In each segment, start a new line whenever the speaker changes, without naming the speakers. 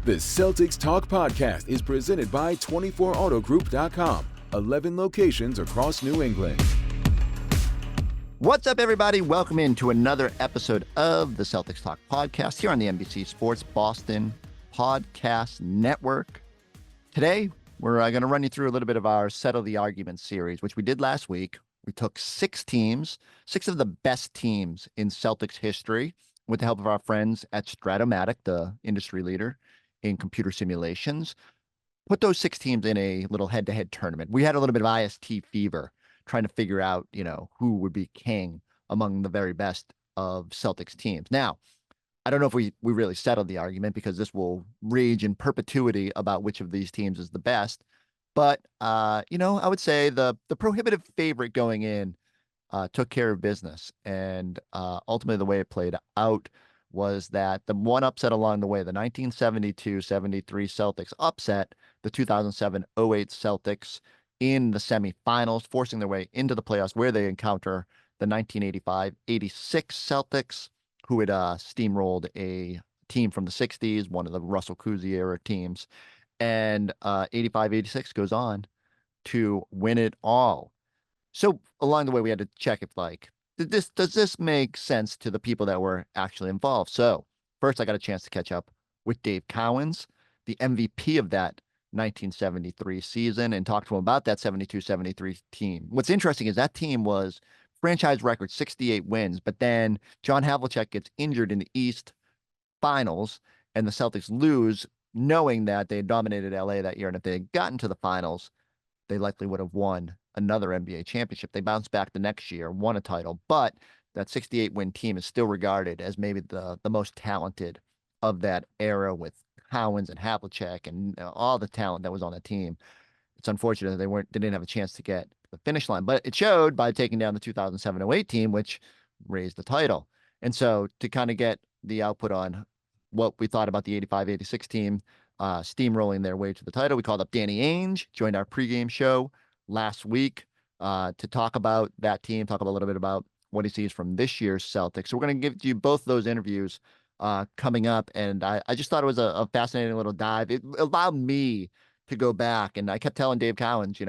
The Celtics Talk podcast is presented by 24autogroup.com, 11 locations across New England.
What's up, everybody? Welcome into another episode of the Celtics Talk podcast here on the NBC Sports Boston podcast network. Today, we're going to run you through a little bit of our Settle the Argument series, which we did last week. We took six of the best teams in Celtics history, with the help of our friends at Strat-O-Matic, the industry leader in computer simulations. Put those six teams in a little head-to-head tournament. We had a little bit of IST fever, trying to figure out, who would be king among the very best of Celtics teams. Now, I don't know if we really settled the argument, because this will rage in perpetuity about which of these teams is the best. But, I would say the prohibitive favorite going in took care of business. And ultimately, the way it played out was that the one upset along the way, the 1972-73 Celtics upset the 2007-08 Celtics in the semifinals, forcing their way into the playoffs, where they encounter the 1985-86 Celtics, who had steamrolled a team from the 60s, one of the Russell Cousy era teams. And 85-86 goes on to win it all. So along the way, we had to check if, does this make sense to the people that were actually involved? So first, I got a chance to catch up with Dave Cowens, the MVP of that 1973 season, and talk to him about that 72-73 team. What's interesting is that team was franchise record 68 wins, but then John Havlicek gets injured in the East Finals, and the Celtics lose, knowing that they had dominated LA that year, and if they had gotten to the finals, they likely would have won another NBA championship. They bounced back the next year, won a title, but that 68-win team is still regarded as maybe the most talented of that era, with Cowens and Havlicek and all the talent that was on the team. It's unfortunate that they didn't have a chance to get the finish line, but it showed by taking down the 2007-08 team, which raised the title. And so to kind of get the output on what we thought about the 85-86 team steamrolling their way to the title, we called up Danny Ainge, joined our pregame show last week to talk about that team, talk a little bit about what he sees from this year's Celtics. So we're going to give you both those interviews coming up, and I just thought it was a fascinating little dive. It allowed me to go back, and I kept telling Dave Cowens,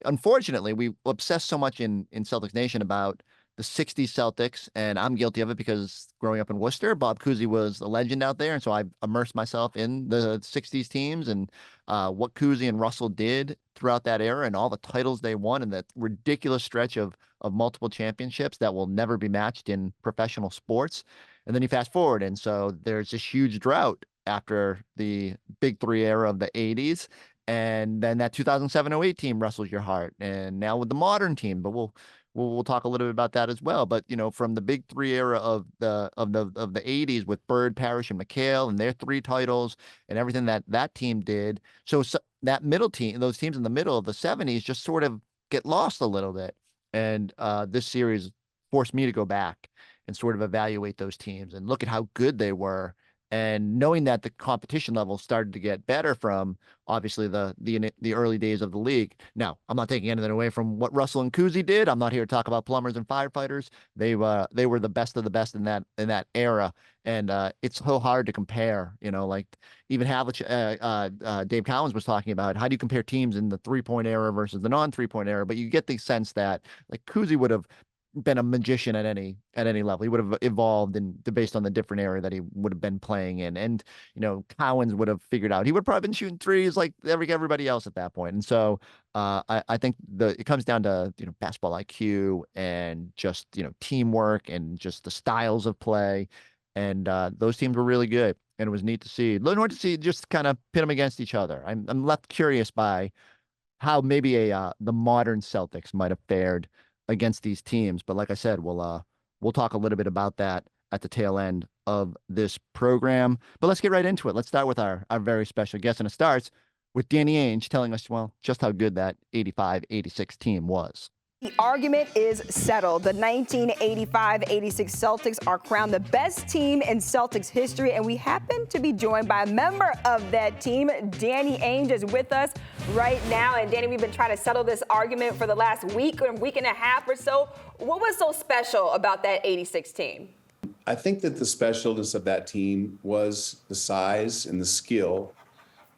unfortunately, we obsess so much in Celtics Nation about the 60s Celtics, and I'm guilty of it because growing up in Worcester, Bob Cousy was a legend out there, and so I immersed myself in the 60s teams and what Cousy and Russell did throughout that era and all the titles they won, and that ridiculous stretch of multiple championships that will never be matched in professional sports. And then you fast forward, and so there's this huge drought after the Big Three era of the 80s, and then that 2007-08 team wrestles your heart, and now with the modern team, but we'll talk a little bit about that as well. But from the Big Three era of the 80s with Bird, Parrish, and McHale, and their three titles and everything that team did. So that middle team, those teams in the middle of the 70s, just sort of get lost a little bit. And this series forced me to go back and sort of evaluate those teams and look at how good they were. And knowing that the competition level started to get better from obviously the early days of the league. Now, I'm not taking anything away from what Russell and Cousy did. I'm not here to talk about plumbers and firefighters. They were the best of the best in that era, and it's so hard to compare. Even Havlicek, Dave Cowens was talking about how do you compare teams in the 3-point era versus the non-3-point era. But you get the sense that Cousy would have been a magician at any level. He would have evolved based on the different era that he would have been playing in. And, Cowens would have figured out, he would have probably been shooting threes like everybody else at that point. And so I think it comes down to, basketball IQ and just, teamwork and just the styles of play. And those teams were really good. And it was neat to see just kind of pit them against each other. I'm left curious by how maybe the modern Celtics might have fared against these teams. But like I said, we'll talk a little bit about that at the tail end of this program. But let's get right into it. Let's start with our very special guest, and it starts with Danny Ainge telling us, just how good that 85-86 team was.
The argument is settled. The 1985-86 Celtics are crowned the best team in Celtics history, and we happen to be joined by a member of that team. Danny Ainge is with us right now. And Danny, we've been trying to settle this argument for the last week and a half or so. What was so special about that 86 team?
I think that the specialness of that team was the size and the skill.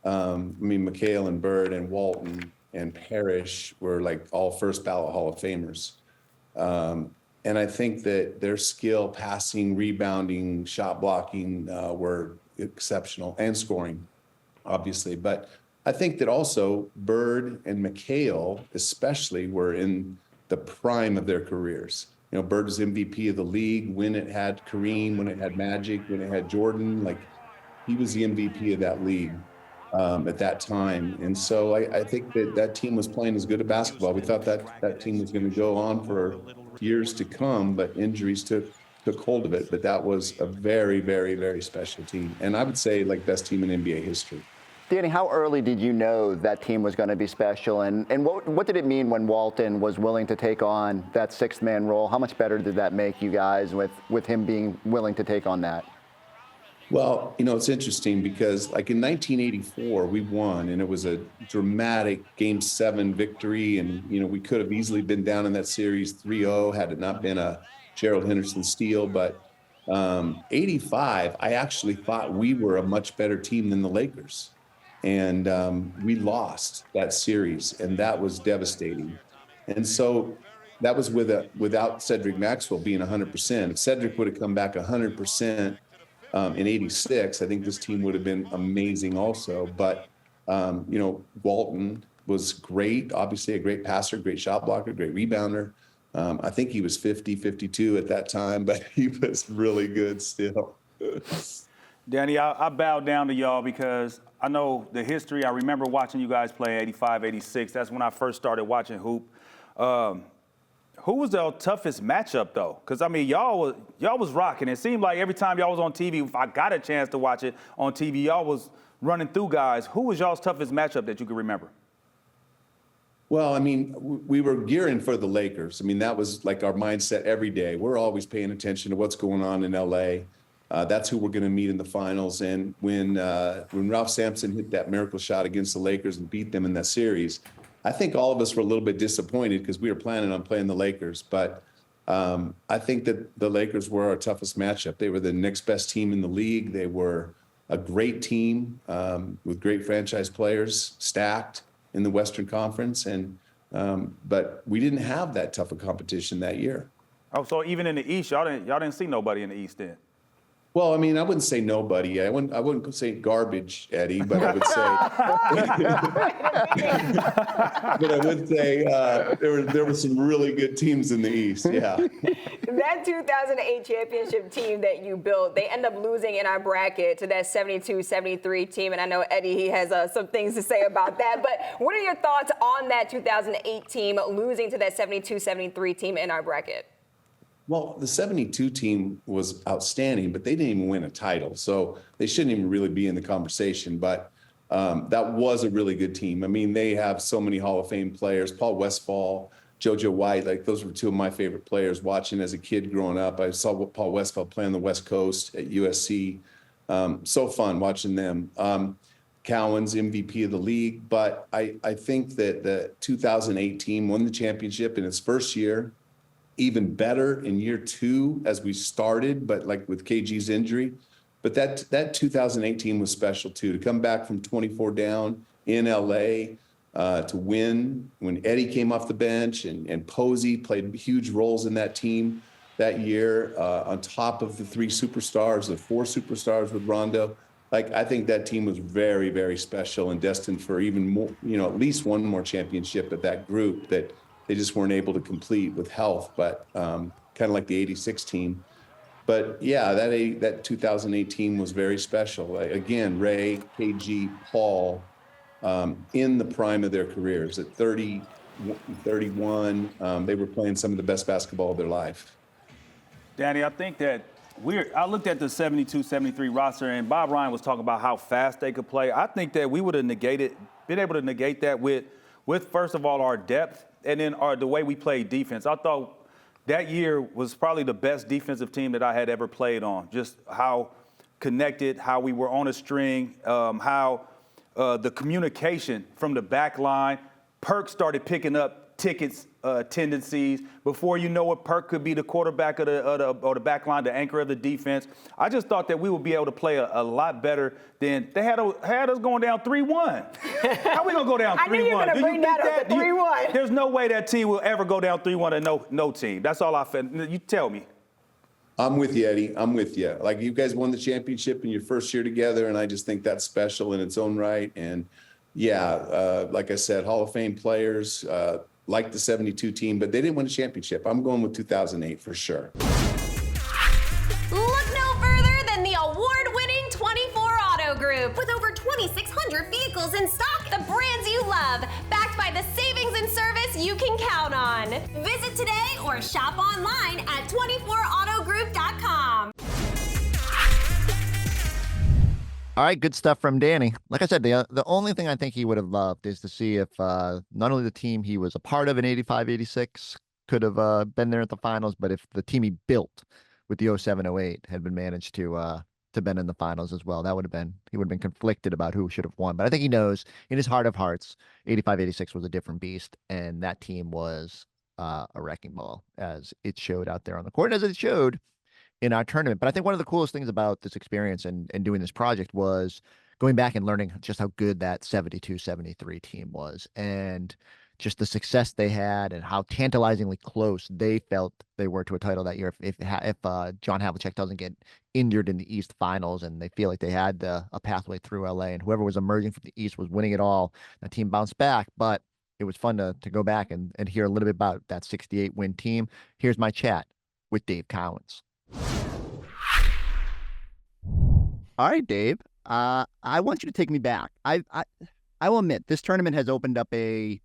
McHale and Bird and Walton and Parrish were like all first ballot Hall of Famers. And I think that their skill, passing, rebounding, shot blocking were exceptional, and scoring, obviously. But I think that also Bird and McHale especially were in the prime of their careers. Bird was MVP of the league when it had Kareem, when it had Magic, when it had Jordan. Like, he was the MVP of that league at that time. And so I think that team was playing as good a basketball. We thought that team was going to go on for years to come, but injuries took hold of it. But that was a very, very, very special team. And I would say, like, best team in NBA history.
Danny, how early did you know that team was going to be special? And what did it mean when Walton was willing to take on that sixth-man role? How much better did that make you guys with him being willing to take on that?
Well, it's interesting because, like, in 1984, we won, and it was a dramatic Game 7 victory. And, we could have easily been down in that series 3-0 had it not been a Gerald Henderson steal. But 85, I actually thought we were a much better team than the Lakers. And we lost that series, and that was devastating. And so that was without Cedric Maxwell being 100%. If Cedric would have come back 100%, in 86, I think this team would have been amazing also. But, Walton was great, obviously a great passer, great shot blocker, great rebounder. I think he was 50, 52 at that time, but he was really good still.
Danny, I bow down to y'all because I know the history. I remember watching you guys play 85, 86. That's when I first started watching hoop. Who was the toughest matchup, though? Because, y'all was rocking. It seemed like every time y'all was on TV, if I got a chance to watch it on TV, y'all was running through guys. Who was y'all's toughest matchup that you can remember?
Well, we were gearing for the Lakers. That was like our mindset every day. We're always paying attention to what's going on in L.A. That's who we're going to meet in the finals. And when Ralph Sampson hit that miracle shot against the Lakers and beat them in that series, I think all of us were a little bit disappointed because we were planning on playing the Lakers. But I think that the Lakers were our toughest matchup. They were the next best team in the league. They were a great team with great franchise players, stacked in the Western Conference. But we didn't have that tough a competition that year.
Oh, so even in the East, y'all didn't see nobody in the East then?
Well, I wouldn't say nobody. I wouldn't say garbage, Eddie, but I would say, there were some really good teams in the East. Yeah.
That 2008 championship team that you built, they end up losing in our bracket to that 72-73 team. And I know Eddie, he has some things to say about that. But what are your thoughts on that 2008 team losing to that 72-73 team in our bracket?
Well, the 72 team was outstanding, but they didn't even win a title. So they shouldn't even really be in the conversation. But that was a really good team. They have so many Hall of Fame players, Paul Westphal, JoJo White. Like, those were two of my favorite players watching as a kid growing up. I saw Paul Westphal play on the West Coast at USC. So fun watching them. Cowens, MVP of the league. But I think that the 2008 team won the championship in its first year. Even better in year 2 as we started, but like with KG's injury. But that 2018 was special too, to come back from 24 down in LA, to win when Eddie came off the bench and Posey played huge roles in that team that year, on top of the 3 superstars, the 4 superstars with Rondo. Like, I think that team was very, very special and destined for even more, at least one more championship at that group that they just weren't able to complete with health, but kind of like the 86 team. But yeah, that 2018 was very special. Again, Ray, KG, Paul, in the prime of their careers at 30, 31, they were playing some of the best basketball of their life.
Danny, I think that I looked at the 72-73 roster, and Bob Ryan was talking about how fast they could play. I think that we would have been able to negate that with first of all, our depth, and then the way we played defense. I thought that year was probably the best defensive team that I had ever played on. Just how connected, how we were on a string, how the communication from the back line. Perk started picking up tickets tendencies. Before you know it, Perk could be the quarterback of the back line, the anchor of the defense. I just thought that we would be able to play a lot better than they had us going down 3-1. How we gonna go down 3-1?
I knew you were gonna bring that up, the 3-1.
There's no way that team will ever go down 3-1 and no team. That's all I felt. You tell me.
I'm with you, Eddie. I'm with you. Like, you guys won the championship in your first year together, and I just think that's special in its own right. And yeah, like I said, Hall of Fame players, like the 72 team, but they didn't win a championship. I'm going with 2008 for sure.
Look no further than the award-winning 24 Auto Group. With over 2,600 vehicles in stock, the brands you love, backed by the savings and service you can count on. Visit today or shop online at 24autogroup.com.
All right, good stuff from Danny. Like I said, the only thing I think he would have loved is to see if not only the team he was a part of in 85-86 could have been there at the finals, but if the team he built with the 07-08 had been managed to been in the finals as well. He would have been conflicted about who should have won. But I think he knows in his heart of hearts, 85-86 was a different beast, and that team was a wrecking ball, as it showed out there on the court, and as it showed in our tournament. But I think one of the coolest things about this experience and doing this project was going back and learning just how good that 72-73 team was, and just the success they had and how tantalizingly close they felt they were to a title that year. If John Havlicek doesn't get injured in the East Finals, and they feel like they had a pathway through LA, and whoever was emerging from the East was winning it all, that team bounced back. But it was fun to go back and hear a little bit about that 68 win team. Here's my chat with Dave Cowens. All right, Dave. I want you to take me back. I will admit, this tournament has opened up a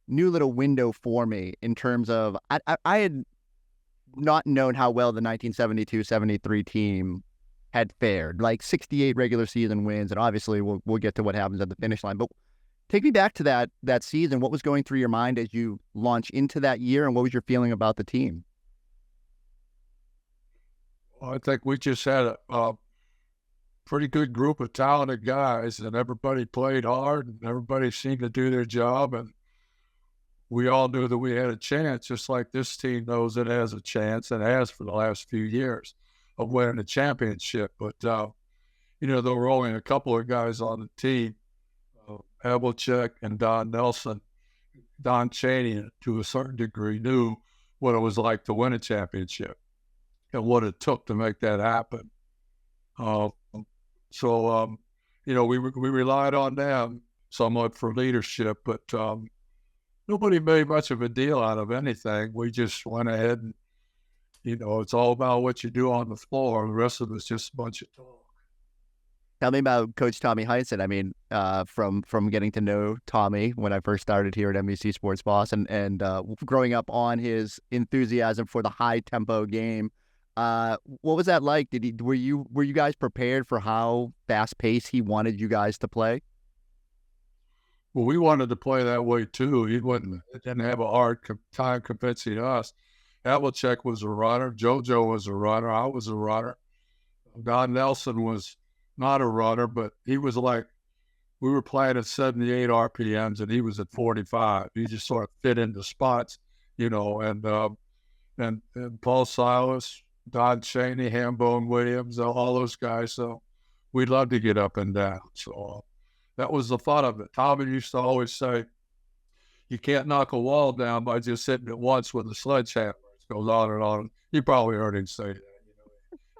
new little window for me in terms of I had not known how well the 1972-73 team had fared. Like 68 regular season wins, and obviously we'll get to what happens at the finish line. But take me back to that season. What was going through your mind as you launch into that year, and what was your feeling about the team?
Well, I think we just had a pretty good group of talented guys, and everybody played hard, and everybody seemed to do their job, and we all knew that we had a chance, just like this team knows it has a chance and has for the last few years of winning a championship. But, there were only a couple of guys on the team, Havlicek and Don Nelson. Don Chaney, to a certain degree, knew what it was like to win a championship and what it took to make that happen. We relied on them somewhat for leadership, but nobody made much of a deal out of anything. We just went ahead and, it's all about what you do on the floor. The rest of it's just a bunch of talk.
Tell me about Coach Tommy Heinsohn. I mean, from getting to know Tommy when I first started here at NBC Sports Boston, and growing up on his enthusiasm for the high tempo game. What was that like? Were you guys prepared for how fast paced he wanted you guys to play?
Well, we wanted to play that way too. He didn't have a hard time convincing us. Havlicek was a runner. JoJo was a runner. I was a runner. Don Nelson was not a runner, but he was like, we were playing at 78 RPMs and he was at 45. He just sort of fit into spots, and Paul Silas, Don Chaney, Hambone Williams, all those guys. So we'd love to get up and down. So that was the fun of it. Tommy used to always say, you can't knock a wall down by just hitting it once with a sledgehammer. It goes on and on. You probably heard him say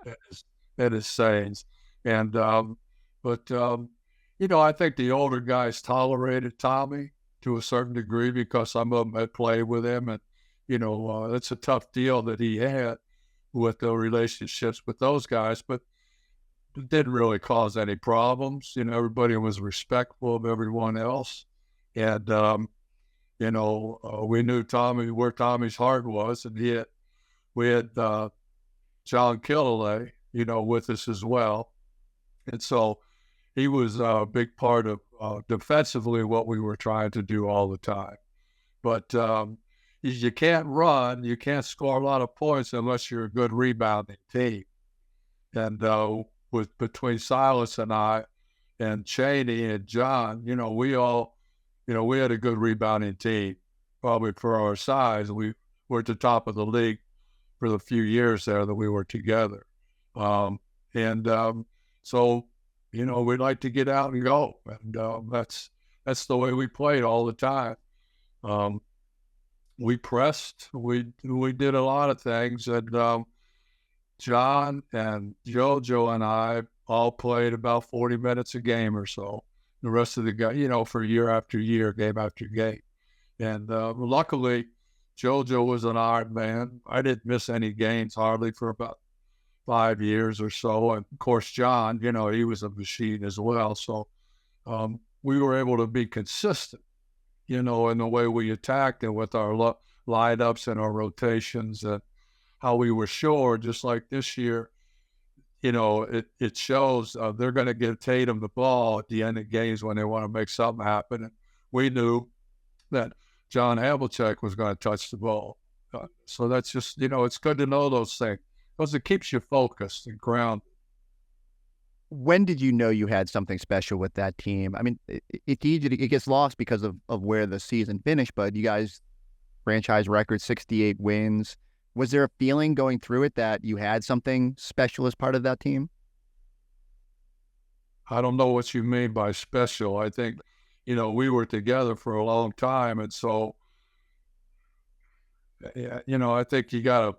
that, at his sayings. And, I think the older guys tolerated Tommy to a certain degree because some of them had played with him. And, it's a tough deal that he had with the relationships with those guys, but it didn't really cause any problems. Everybody was respectful of everyone else. And, we knew Tommy, where Tommy's heart was, and we had John Killalay, with us as well. And so he was a big part of defensively what we were trying to do all the time. But you can't run, you can't score a lot of points unless you're a good rebounding team. And between Silas and I and Chaney and John, we all, we had a good rebounding team. probably for our size, we were at the top of the league for the few years there that we were together. So, we'd like to get out and go. And that's the way we played all the time. We pressed. We did a lot of things. And John and JoJo and I all played about 40 minutes a game or so. The rest of the guys, for year after year, game after game. And luckily, JoJo was an Iron Man. I didn't miss any games hardly for about 5 years or so. And of course, John, he was a machine as well. So we were able to be consistent, in the way we attacked and with our lineups and our rotations and how we were sure, just like this year, it shows they're going to give Tatum the ball at the end of games when they want to make something happen. And we knew that John Havlicek was going to touch the ball. So that's just, it's good to know those things because it keeps you focused and grounded.
When did you know you had something special with that team? I mean, it's easy it gets lost because of where the season finished, but you guys, franchise record, 68 wins. Was there a feeling going through it that you had something special as part of that team?
I don't know what you mean by special. I think, we were together for a long time. And so, I think you got to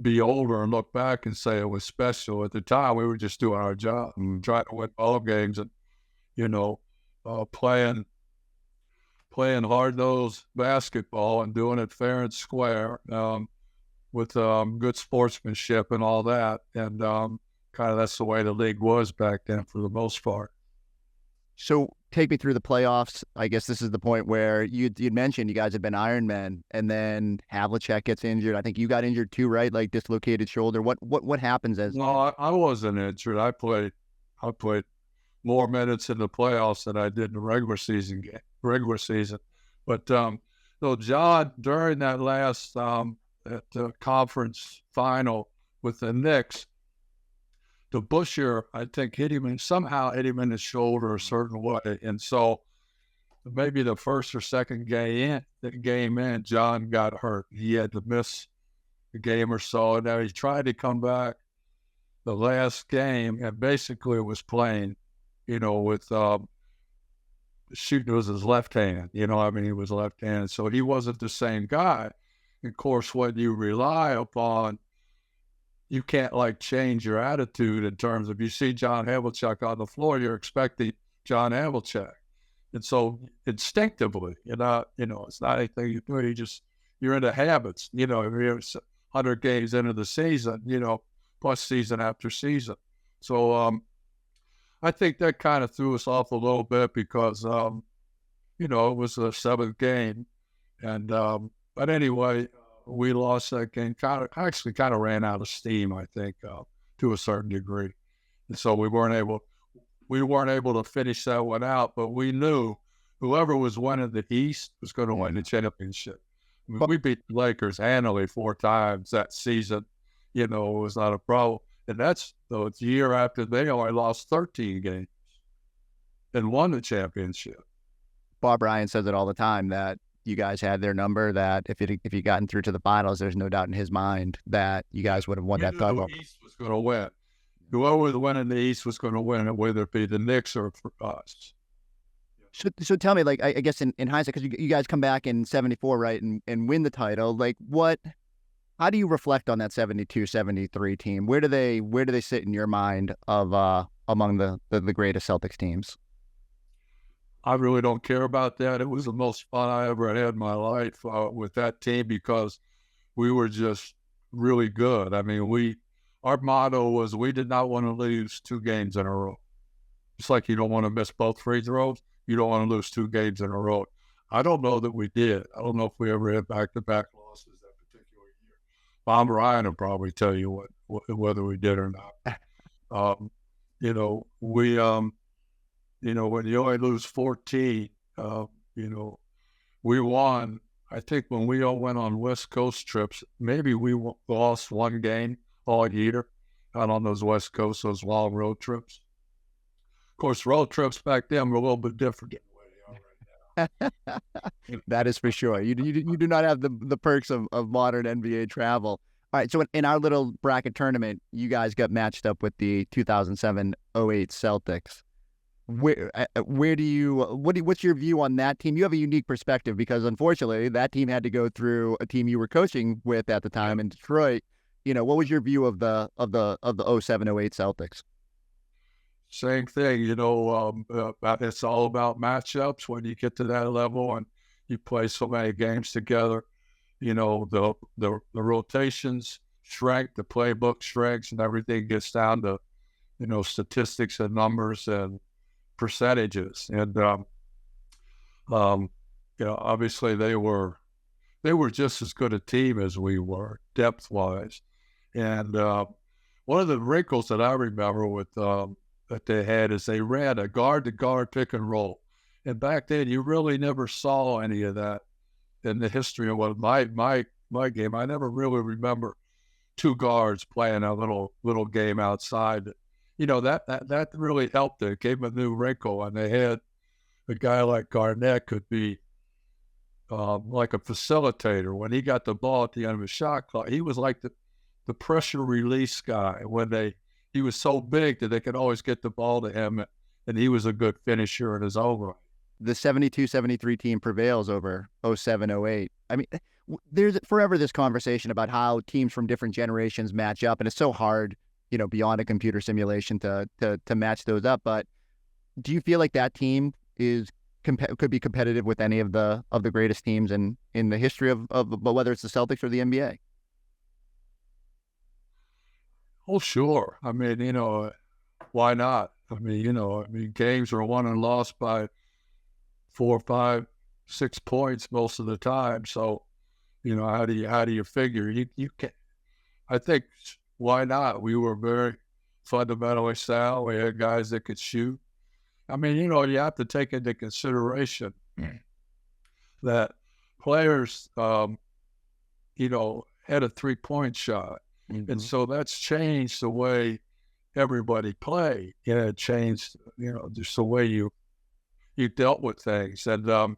be older and look back and say it was special. At the time, we were just doing our job and trying to win ball games and, playing hard-nosed basketball and doing it fair and square with good sportsmanship and all that. And kind of that's the way the league was back then for the most part.
So take me through the playoffs. I guess this is the point where you'd mentioned you guys have been Iron Men, and then Havlicek gets injured. I think you got injured too, right? Like dislocated shoulder. What happens as?
No, I wasn't injured. I played more minutes in the playoffs than I did in the regular season. But so John, during that last at the conference final with the Knicks, the Busher, I think, somehow hit him in the shoulder a certain way. And so maybe the first or second game in, John got hurt. He had to miss a game or so. And now he tried to come back the last game and basically was playing, with shooting was his left hand. He was left-handed. So he wasn't the same guy. Of course, when you rely upon, you can't change your attitude in terms of you see John Havlicek on the floor, you're expecting John Havlicek. And so instinctively, it's not anything you do. You're into habits, you're 100 games into the season, plus season after season. So I think that kind of threw us off a little bit because, it was the 7th game. And, but anyway, we lost that game. Kind of ran out of steam, I think, to a certain degree, and so we weren't able to finish that one out. But we knew whoever was winning the East was going to win the championship. We beat the Lakers handily 4 times that season. It was not a problem, and that's the year after they only lost 13 games and won the championship.
Bob Ryan says it all the time that you guys had their number, that if you gotten through to the finals, there's no doubt in his mind that you guys would have won that title.
The East was going to win. Whoever was winning the East was going to win, whether it be the Knicks or for us.
So tell me, I guess in hindsight, because you guys come back in 74, right, and win the title, how do you reflect on that 72-73 team? Where do they sit in your mind of among the greatest Celtics teams?
I really don't care about that. It was the most fun I ever had in my life with that team because we were just really good. I mean, our motto was we did not want to lose 2 games in a row. It's like you don't want to miss both free throws. You don't want to lose 2 games in a row. I don't know that we did. I don't know if we ever had back-to-back losses that particular year. Bob Ryan will probably tell you whether we did or not. When you only lose 14, we won. I think when we all went on West Coast trips, maybe we lost 1 game all year out on those West Coast, those long road trips. Of course, road trips back then were a little bit different than the way they are right now.
That is for sure. You do not have the perks of modern NBA travel. All right, so in our little bracket tournament, you guys got matched up with the 2007-08 Celtics. What's your view on that team? You have a unique perspective because unfortunately that team had to go through a team you were coaching with at the time in Detroit. What was your view of the 07-08 Celtics?
Same thing, it's all about matchups when you get to that level and you play so many games together. The rotations shrink, the playbook shrinks, and everything gets down to, statistics and numbers and percentages. And, obviously they were just as good a team as we were depth-wise. And one of the wrinkles that I remember with that they had is they ran a guard-to-guard pick and roll. And back then, you really never saw any of that in the history of what my game. I never really remember two guards playing a little game outside. That really helped it. It gave them a new wrinkle, and they had a guy like Garnett could be like a facilitator. When he got the ball at the end of his shot clock, he was like the pressure release guy. He was so big that they could always get the ball to him, and he was a good finisher in his own right.
The 72-73 team prevails over 07-08. I mean, there's forever this conversation about how teams from different generations match up, and it's so hard, beyond a computer simulation to match those up. But do you feel like that team could be competitive with any of the greatest teams in the history of whether it's the Celtics or the NBA?
Oh, sure. I mean, why not? I mean, games are won and lost by 4, 5, 6 points most of the time. So, how do you figure? You can't. I think why not? We were very fundamentally sound. We had guys that could shoot. I mean, you have to take into consideration that players, had a 3-point shot. Mm-hmm. And so that's changed the way everybody played. It changed, just the way you dealt with things and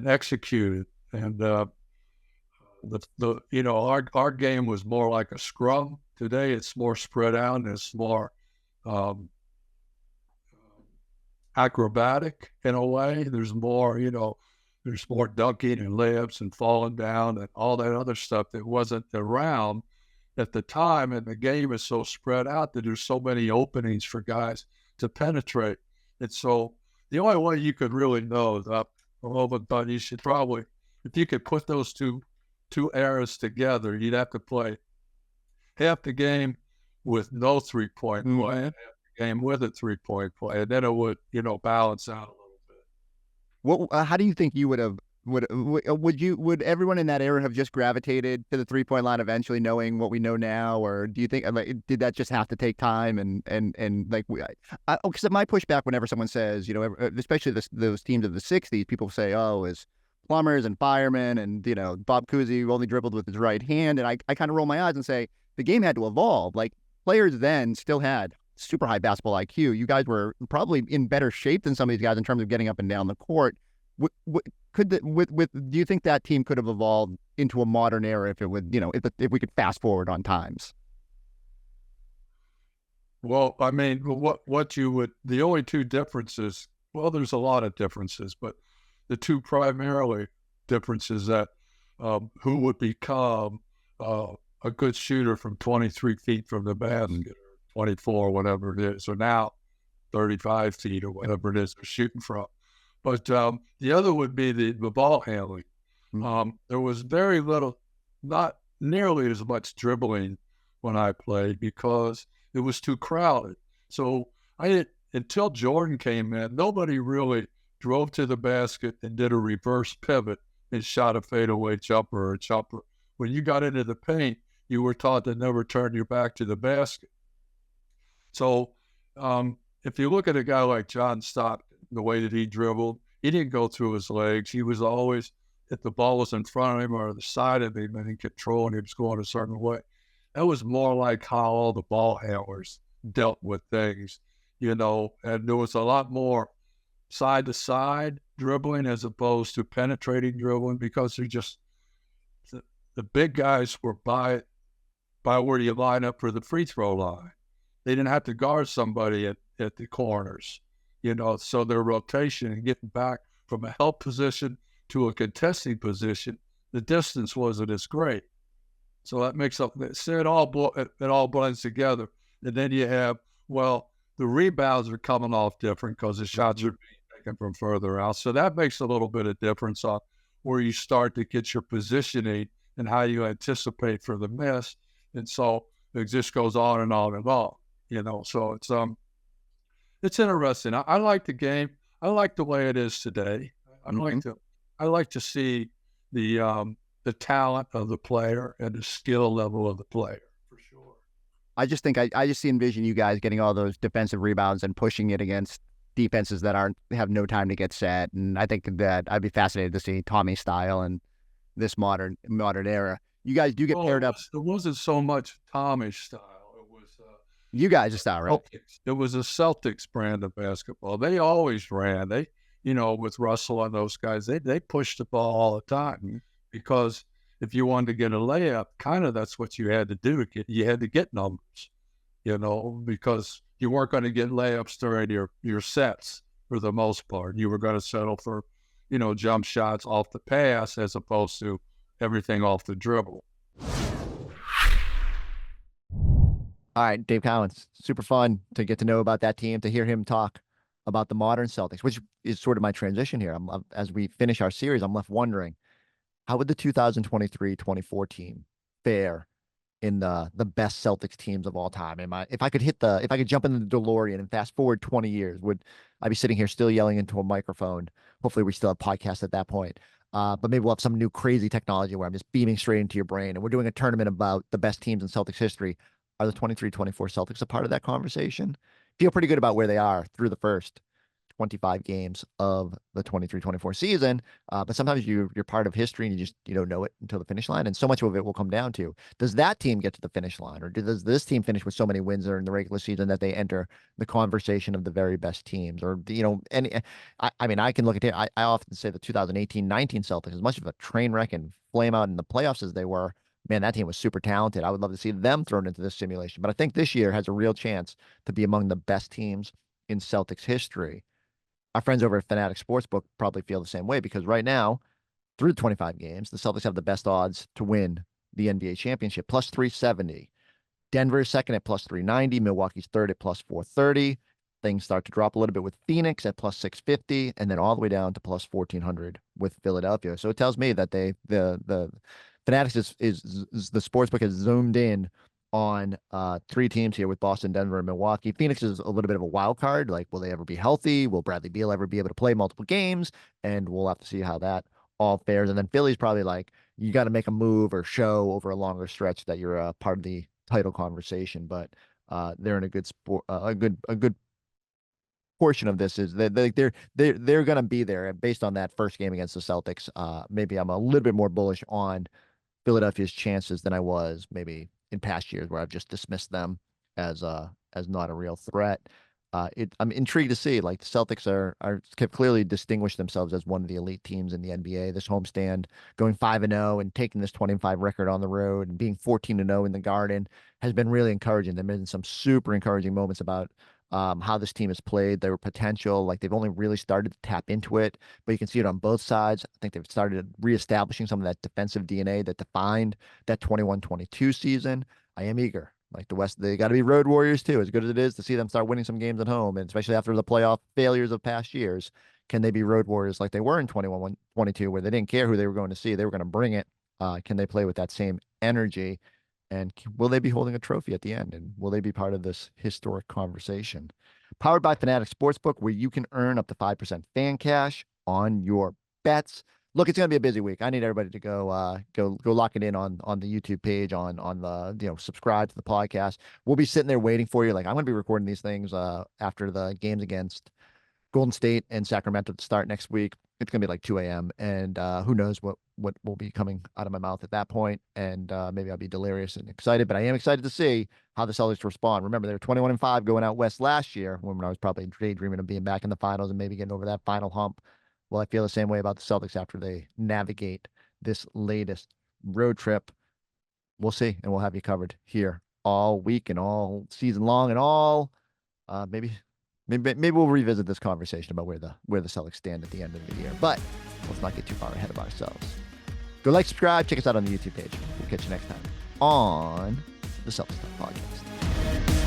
executed. And our game was more like a scrum. Today it's more spread out and it's more acrobatic in a way. There's more, there's more dunking and layups and falling down and all that other stuff that wasn't around at the time. And the game is so spread out that there's so many openings for guys to penetrate. And so the only way you could really know is but you should probably, if you could put those two eras together, you'd have to play half the game with no 3-point play and half the game with a 3-point play. And then it would, balance out a little bit.
How do you think you would everyone in that era have just gravitated to the 3-point line eventually, knowing what we know now, or do you think did that just have to take time? Because my pushback whenever someone says, especially those teams of the '60s, people say, "Oh, is plumbers and firemen," and Bob Cousy only dribbled with his right hand, and I kind of roll my eyes and say the game had to evolve. Like players then still had super high basketball IQ. You guys were probably in better shape than some of these guys in terms of getting up and down the court. Do you think that team could have evolved into a modern era if it would, if we could fast forward on times?
Well, I mean, the only two differences, well, there's a lot of differences, but the two primarily differences that who would become a good shooter from 23 feet from the basket, or 24, whatever it is, or now 35 feet or whatever it is they're shooting from. But the other would be the ball handling. There was very little, not nearly as much dribbling when I played because it was too crowded. So until Jordan came in, nobody really drove to the basket and did a reverse pivot and shot a fadeaway jumper or a jumper. When you got into the paint, you were taught to never turn your back to the basket. So if you look at a guy like John Stockton, the way that he dribbled, he didn't go through his legs. He was always, if the ball was in front of him or the side of him and in control and he was going a certain way. That was more like how all the ball handlers dealt with things, and there was a lot more side to side dribbling as opposed to penetrating dribbling, because they're just the big guys were by where you line up for the free throw line. They didn't have to guard somebody at the corners, so their rotation and getting back from a help position to a contesting position, the distance wasn't as great. So that makes up, so it all blends together. And then you have, the rebounds are coming off different because the shots are being taken from further out. So that makes a little bit of difference on where you start to get your positioning and how you anticipate for the miss. And so it just goes on and on and on, so it's interesting. I like the game. I like the way it is today. I like to see the talent of the player and the skill level of the player, for sure.
I just think I just envision you guys getting all those defensive rebounds and pushing it against defenses that have no time to get set. And I think that I'd be fascinated to see Tommy style and this modern era. You guys do get paired up.
It wasn't so much Tommy style. It was
you guys' style, right?
Celtics. It was a Celtics brand of basketball. They always ran. They, with Russell and those guys, they pushed the ball all the time, because if you wanted to get a layup, kind of that's what you had to do. You had to get numbers, because you weren't going to get layups during your sets for the most part. You were going to settle for, jump shots off the pass as opposed to everything off the dribble.
All right, Dave Cowens, super fun to get to know about that team, to hear him talk about the modern Celtics, which is sort of my transition here. As we finish our series, I'm left wondering, how would the 2023-24 team fare in the best Celtics teams of all time? If I could jump in the DeLorean and fast forward 20 years, would I be sitting here still yelling into a microphone? Hopefully we still have podcasts at that point. But maybe we'll have some new crazy technology where I'm just beaming straight into your brain, and we're doing a tournament about the best teams in Celtics history. Are the 23-24 Celtics a part of that conversation? Feel pretty good about where they are through the first 25 games of the 23-24 season. But sometimes you're part of history and you don't know it until the finish line. And so much of it will come down to, does that team get to the finish line, or does this team finish with so many wins during the regular season that they enter the conversation of the very best teams? Or, I can look at it. I often say the 2018-19 Celtics, as much of a train wreck and flame out in the playoffs as they were, man, that team was super talented. I would love to see them thrown into this simulation. But I think this year has a real chance to be among the best teams in Celtics history. Our friends over at Fanatic Sportsbook probably feel the same way, because right now, through the 25 games, the Celtics have the best odds to win the NBA championship, plus 370. Denver's second at plus 390. Milwaukee's third at plus 430. Things start to drop a little bit with Phoenix at plus 650, and then all the way down to plus 1400 with Philadelphia. So it tells me that the Fanatics is the sportsbook has zoomed in on three teams here with Boston, Denver, and Milwaukee. Phoenix is a little bit of a wild card. Like, will they ever be healthy? Will Bradley Beal ever be able to play multiple games? And we'll have to see how that all fares. And then Philly's probably like, you got to make a move or show over a longer stretch that you're a part of the title conversation. But they're in a good sport, a good portion of this is that they're going to be there. And based on that first game against the Celtics, maybe I'm a little bit more bullish on Philadelphia's chances than I was maybe in past years, where I've just dismissed them as not a real threat. I'm intrigued to see, like, the Celtics have clearly distinguished themselves as one of the elite teams in the NBA. This homestand, going 5-0 and taking this 25 record on the road and being 14-0 in the Garden, has been really encouraging. There've been some super encouraging moments about how this team has played, their potential. Like, they've only really started to tap into it, but you can see it on both sides. I think they've started reestablishing some of that defensive DNA that defined that 21-22 season. I am eager. Like, the West, they got to be road warriors too, as good as it is to see them start winning some games at home, and especially after the playoff failures of past years. Can they be road warriors like they were in 21-22, where they didn't care who they were going to see, they were going to bring it? Can they play with that same energy? And will they be holding a trophy at the end? And will they be part of this historic conversation? Powered by Fanatic Sportsbook, where you can earn up to 5% fan cash on your bets. Look, it's going to be a busy week. I need everybody to go lock it in on the YouTube page, on the, subscribe to the podcast. We'll be sitting there waiting for you. Like, I'm going to be recording these things after the games against Golden State and Sacramento to start next week. it's going to be like 2 a.m. And who knows what will be coming out of my mouth at that point. And maybe I'll be delirious and excited, but I am excited to see how the Celtics respond. Remember, they were 21-5 going out west last year when I was probably daydreaming of being back in the finals and maybe getting over that final hump. Well, I feel the same way about the Celtics after they navigate this latest road trip. We'll see, and we'll have you covered here all week and all season long and all. Maybe we'll revisit this conversation about where the Celtics stand at the end of the year. But let's not get too far ahead of ourselves. Go like, subscribe, check us out on the YouTube page. We'll catch you next time on the Celtics Talk podcast.